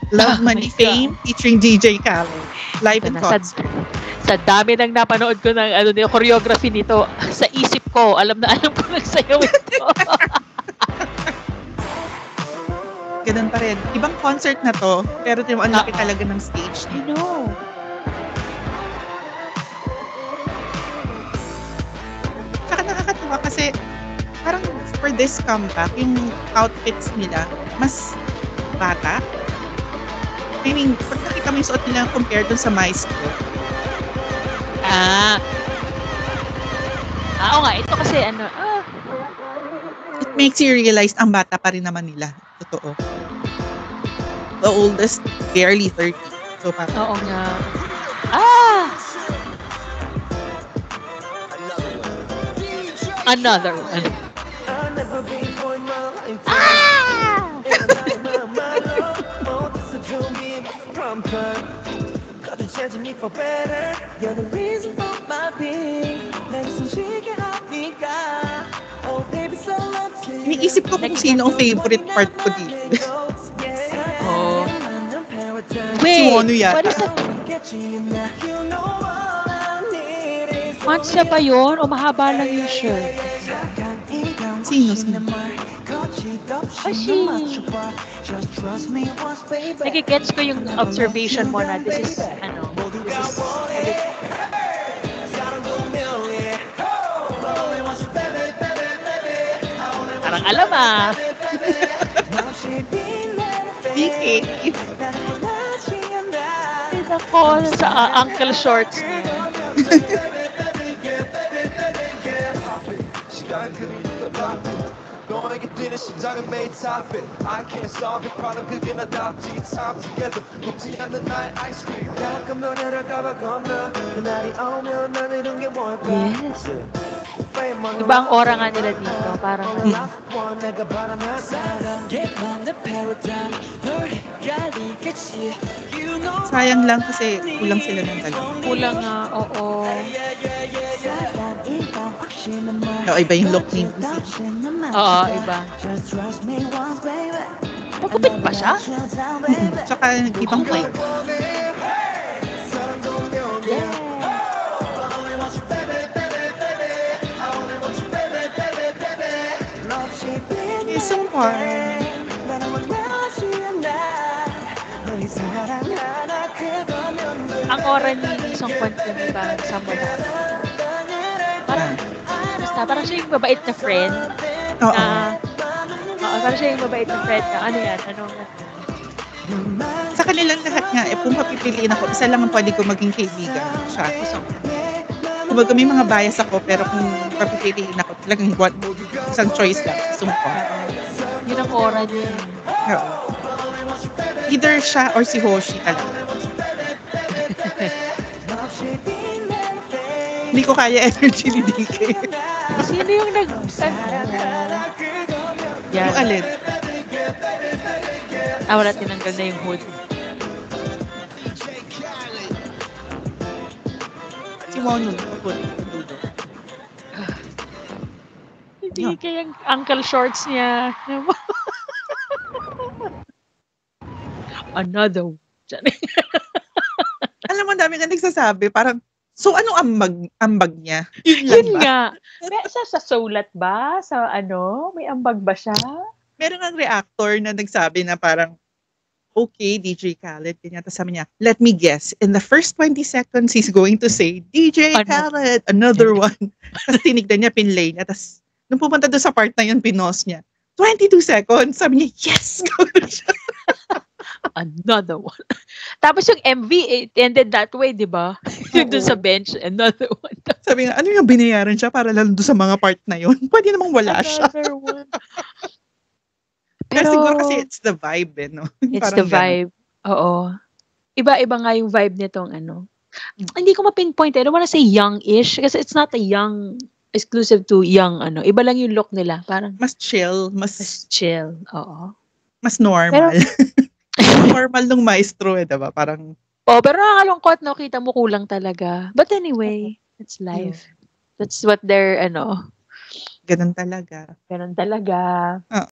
Love, Money, Fame featuring DJ Khaled. Live in concert. Sa dami ng napanood ko ng choreography nito, sa isip ko, alam ko nagsayaw ito. Ganun pa rin. Ibang concert na to, pero ang laki talaga ng stage I niya. know. Saka nakakatawa kasi parang for this comeback, yung outfits nila, mas bata. I mean, pag nakita mo yung suot nila compared dun sa Maestro. Oo nga, ito kasi It makes you realize ang bata pa rin naman nila. Totoo. The oldest, barely 30. So parang, oo nga. Another one. iniisip ko kung sino ang favorite part ko dito. Oh. Si Wonu yan. What is that? Mansa ba yun? O mahaba lang yung shirt? Sino? Nagigets ko yung observation mo na this is parang alam DK. Ako sa ankle shorts niya. Going get dinner, she done and made topic. I can't solve it, problem cooking a dog tea time together. Tea on the night, ice cream. Yes. Iba ang aura nga nila dito. Parang Sayang lang kasi kulang sila ng dalawa. kulang nga, oo. Iba yung look ni Oo, iba. Magupit ba siya? Tsaka ibang flavor. Isang part. Ang aura ni Song Kwan Kun ba sa mula? Parang siya yung mabait na friend. Oo. Parang siya yung mabait na friend na ano yan, Sa kanilang lahat nga, kung papipiliin ako, isa lang ang pwede ko maging kaibigan. Siya. Kumbaga may mga bias ako, pero kung papipiliin ako, talagang isang choice lang. Song Kwan. Yun ang aura niya. Oo. Either siya or si Hoshi talaga. Hindi ko kaya energy ni DK. Sino yung Yung alin? Wala, tinanggal na yung hood. Si Wonu. Hindi kaya yung ankle shorts niya. Another. Alam mo, dami nga nagsasabi, parang, so anong ambag niya? Yun nga. Sa sulat ba? Sa may ambag ba siya? Meron ang reactor na nagsabi na parang, okay, DJ Khaled, ganyan. Tapos sabi niya, let me guess, in the first 20 seconds, he's going to say, DJ Khaled, another one. Tapos tinignan niya, pinlay niya. Tapos, nung pumunta doon sa part na yun, pinos niya, 22 seconds. Sabi niya, yes! Another one. Tapos yung MV, it ended that way, di ba? Yung doon sa bench, another one. Sabi nga, ano yung binayaran siya para lalo doon sa mga part na yun? Pwede namang wala siya. Another one. Pero siguro kasi it's the vibe, no? It's Parang the vibe. Oo. Iba-iba nga yung vibe nitong Hindi ko ma-pinpoint. I don't wanna say young-ish kasi it's not a young, exclusive to young, Iba lang yung look nila. Parang mas chill, mas chill. Oo. mas normal. Normal nung maestro diba? Parang pero nakakalungkot, no? Kita mo kulang talaga. But anyway, it's life. That's what they're, ganun talaga. Ganun talaga.